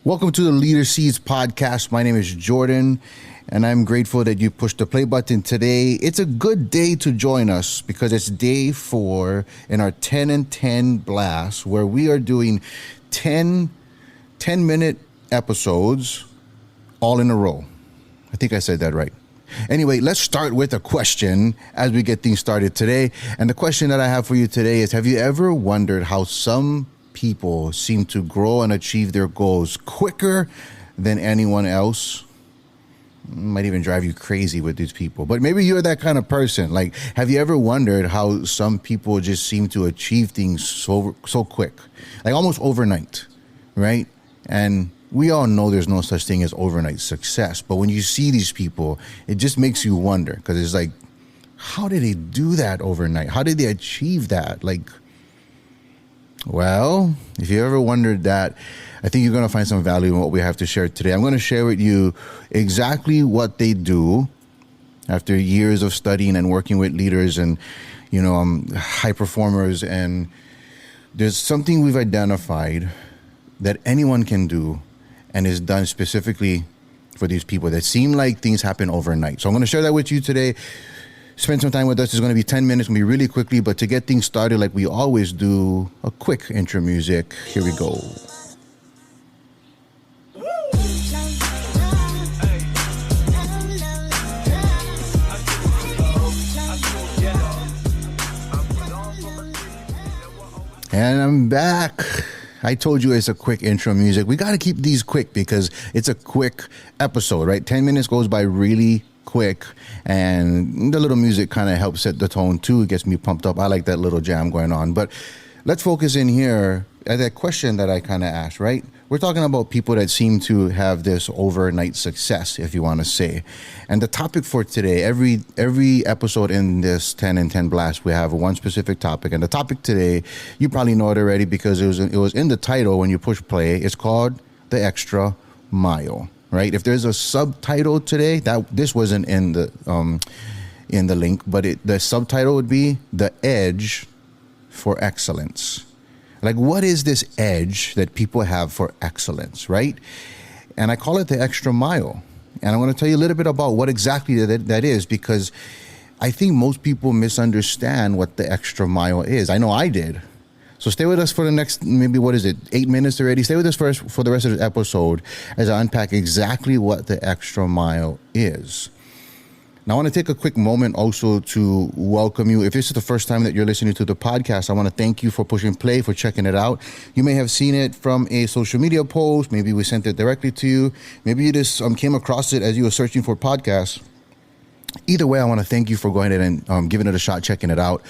Welcome to the Leader Seeds podcast. My name is Jordan, and I'm grateful that you pushed the play button today. It's a good day to join us because it's day 4 in our 10 and 10 blast, where we are doing 10-minute episodes all in a row. I think I said that right. Anyway, let's start with a question as we get things started today. And the question that I have for you today is, have you ever wondered how some people seem to grow and achieve their goals quicker than anyone else? Might even drive you crazy with these people, but maybe you're that kind of person. Like, have you ever wondered how some people just seem to achieve things so quick, like almost overnight, right? And we all know there's no such thing as overnight success, but when you see these people, it just makes you wonder, because it's like, how did they do that overnight? How did they achieve that? Well, if you ever wondered that, I think you're going to find some value in what we have to share today. I'm going to share with you exactly what they do after years of studying and working with leaders and, high performers. And there's something we've identified that anyone can do and is done specifically for these people that seem like things happen overnight. So I'm going to share that with you today. Spend some time with us. It's going to be 10 minutes. It's going to be really quickly. But to get things started like we always do, a quick intro music. Here we go. And I'm back. I told you it's a quick intro music. We got to keep these quick because it's a quick episode, right? 10 minutes goes by really quick, and the little music kind of helps set the tone too. It gets me pumped up. I like that little jam going on. But let's focus in here at that question that I kind of asked, right? We're talking about people that seem to have this overnight success, if you want to say. And the topic for today, every episode in this 10 and 10 blast, we have one specific topic. And the topic today, you probably know it already because it was in the title when you push play. It's called The Extra Mile. Right? If there's a subtitle today, this wasn't in the link, but the subtitle would be The Edge for Excellence. Like, what is this edge that people have for excellence, right? And I call it the extra mile. And I'm going to tell you a little bit about what exactly that is, because I think most people misunderstand what the extra mile is. I know I did. So stay with us for the next, maybe, 8 minutes already? Stay with us for the rest of the episode as I unpack exactly what the extra mile is. Now, I want to take a quick moment also to welcome you. If this is the first time that you're listening to the podcast, I want to thank you for pushing play, for checking it out. You may have seen it from a social media post. Maybe we sent it directly to you. Maybe you just came across it as you were searching for podcasts. Either way, I want to thank you for going ahead and giving it a shot, checking it out.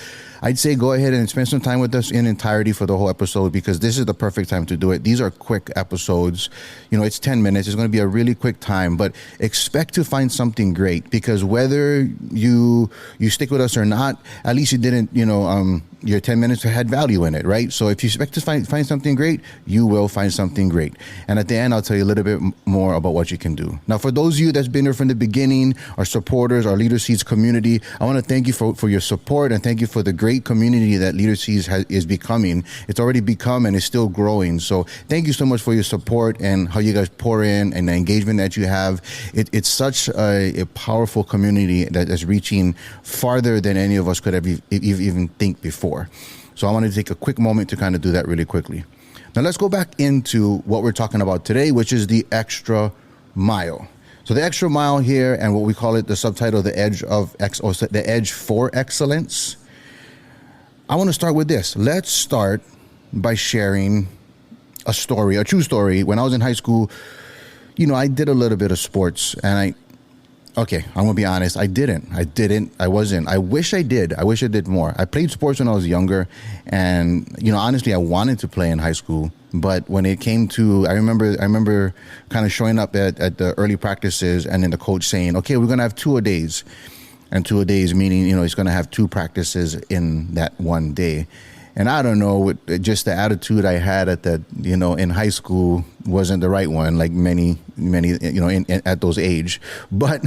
I'd say go ahead and spend some time with us in entirety for the whole episode, because this is the perfect time to do it. These are quick episodes. It's 10 minutes. It's going to be a really quick time, but expect to find something great, because whether you stick with us or not, at least you didn't, your 10 minutes had value in it, right? So if you expect to find something great, you will find something great. And at the end, I'll tell you a little bit more about what you can do. Now, for those of you that's been here from the beginning, our supporters, our Leader Seeds community, I want to thank you for your support, and thank you for the great community that Leader Seeds is becoming. It's already become and is still growing. So thank you so much for your support and how you guys pour in and the engagement that you have. It's such a powerful community that is reaching farther than any of us could have even think before. So I wanted to take a quick moment to kind of do that really quickly. Now let's go back into what we're talking about today, which is the extra mile. So the extra mile here, and what we call it, the subtitle, the edge for excellence. I want to start with this. Let's start by sharing a story, a true story. When I was in high school, I did a little bit of sports, and I'm going to be honest. I wasn't. I wish I did. I wish I did more. I played sports when I was younger, and, honestly, I wanted to play in high school. But when it came to, I remember kind of showing up at the early practices, and then the coach saying, okay, we're going to have 2-a-days. And 2-a-days meaning, he's going to have 2 practices in that one day. And I don't know, just the attitude I had at that, in high school wasn't the right one, like many, at those age. But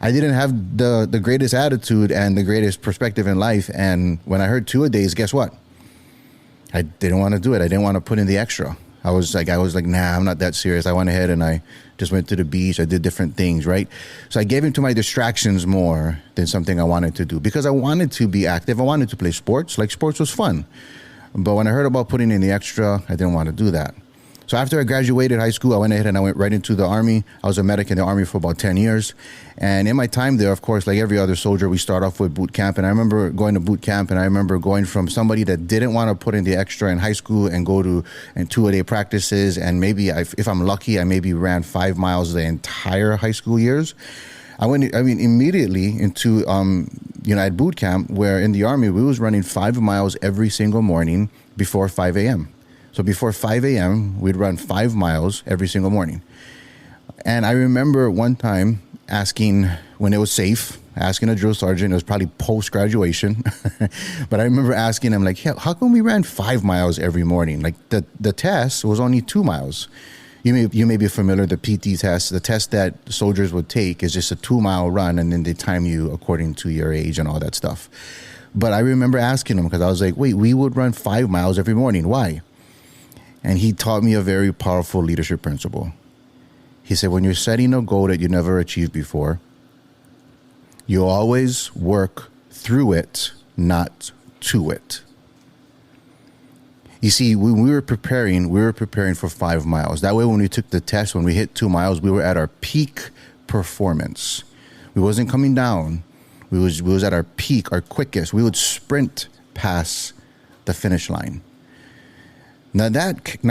I didn't have the greatest attitude and the greatest perspective in life. And when I heard 2-a-days, guess what? I didn't want to do it. I didn't want to put in the extra. I was like, nah, I'm not that serious. I went ahead and I just went to the beach. I did different things, right? So I gave into my distractions more than something I wanted to do because I wanted to be active. I wanted to play sports. Like, sports was fun. But when I heard about putting in the extra, I didn't want to do that. So after I graduated high school, I went ahead and I went right into the Army. I was a medic in the Army for about 10 years. And in my time there, of course, like every other soldier, we start off with boot camp. And I remember going to boot camp, and I remember going from somebody that didn't want to put in the extra in high school and go to and 2-a-day practices. And maybe, if I'm lucky, I maybe ran 5 miles the entire high school years. I went immediately into, at boot camp, where in the Army, we was running 5 miles every single morning before 5 a.m. So before 5 a.m., we'd run 5 miles every single morning. And I remember one time asking, when it was safe, asking a drill sergeant. It was probably post-graduation. But I remember asking him, like, hey, how come we ran 5 miles every morning? Like, the test was only 2 miles. You may be familiar, the PT test. The test that soldiers would take is just a 2-mile run, and then they time you according to your age and all that stuff. But I remember asking him, because I was like, wait, we would run 5 miles every morning. Why? And he taught me a very powerful leadership principle. He said, when you're setting a goal that you never achieved before, you always work through it, not to it. You see, when we were preparing for 5 miles. That way, when we took the test, when we hit 2 miles, we were at our peak performance. We wasn't coming down. We was at our peak, our quickest. We would sprint past the finish line. Now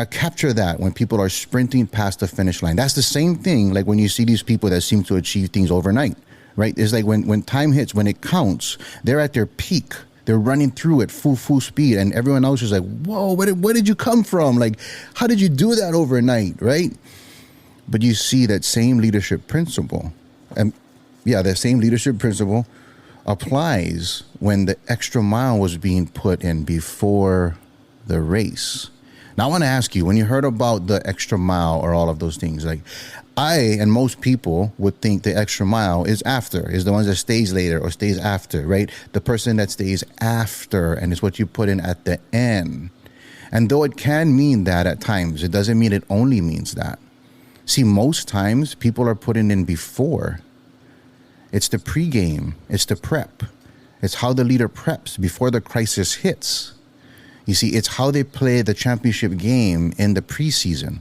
capture that when people are sprinting past the finish line. That's the same thing like when you see these people that seem to achieve things overnight, right? It's like when time hits, when it counts, they're at their peak. They're running through it full speed, and everyone else is like, whoa, where did you come from? Like, how did you do that overnight, right? But you see that same leadership principle. And that same leadership principle applies when the extra mile was being put in before the race. Now, I want to ask you, when you heard about the extra mile or all of those things, like I and most people would think the extra mile is the ones that stays later or stays after, right? The person that stays after, and it's what you put in at the end. And though it can mean that at times, it doesn't mean it only means that. See, most times people are putting in before. It's the pregame. It's the prep. It's how the leader preps before the crisis hits. You see, it's how they play the championship game in the preseason.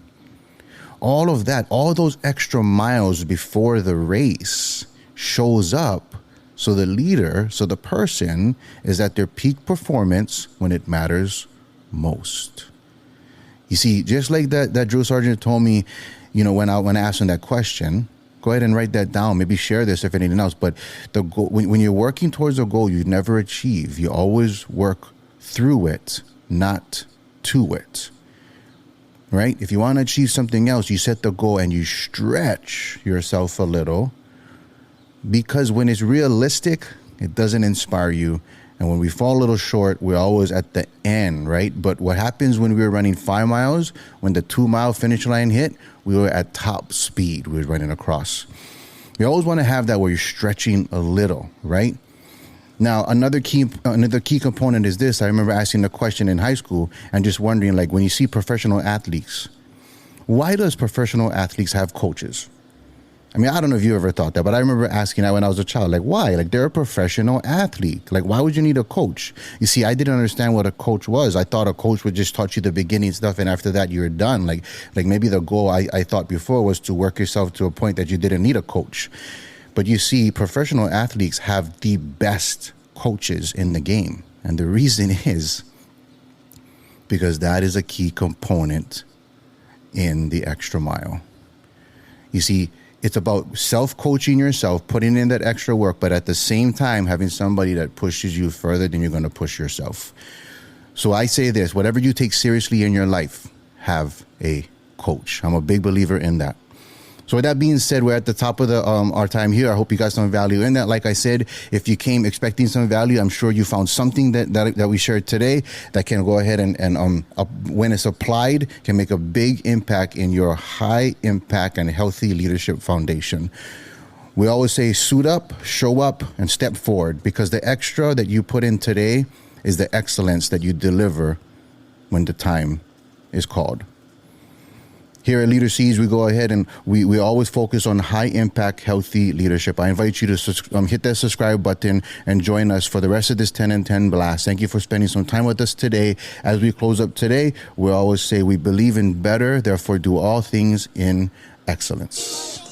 All of that, all those extra miles before the race shows up so the person is at their peak performance when it matters most. You see, just like that drill sergeant told me, when I asked him that question, go ahead and write that down. Maybe share this if anything else. But the goal, when you're working towards a goal you never achieve, you always work through it, not to it. Right? If you want to achieve something else, you set the goal and you stretch yourself a little, because when it's realistic, it doesn't inspire you. And when we fall a little short, we're always at the end, right? But what happens when we were running 5 miles, when the 2-mile finish line hit, we were at top speed. We were running across. You always want to have that where you're stretching a little, right? Now, another key component is this. I remember asking the question in high school and just wondering, like, when you see professional athletes, why does professional athletes have coaches? I mean, I don't know if you ever thought that, but I remember asking that when I was a child, like, why? Like, they're a professional athlete. Like, why would you need a coach? You see, I didn't understand what a coach was. I thought a coach would just taught you the beginning stuff, and after that, you're done. Like maybe the goal I thought before was to work yourself to a point that you didn't need a coach. But you see, professional athletes have the best coaches in the game. And the reason is because that is a key component in the extra mile. You see, it's about self-coaching yourself, putting in that extra work, but at the same time, having somebody that pushes you further than you're going to push yourself. So I say this, whatever you take seriously in your life, have a coach. I'm a big believer in that. So with that being said, we're at the top of our time here. I hope you got some value in that. Like I said, if you came expecting some value, I'm sure you found something that we shared today that can go ahead and when it's applied, can make a big impact in your high impact and healthy leadership foundation. We always say suit up, show up, and step forward, because the extra that you put in today is the excellence that you deliver when the time is called. Here at Leader Seeds, we go ahead and we always focus on high impact, healthy leadership. I invite you to hit that subscribe button and join us for the rest of this 10 and 10 blast. Thank you for spending some time with us today. As we close up today, we always say we believe in better, therefore do all things in excellence.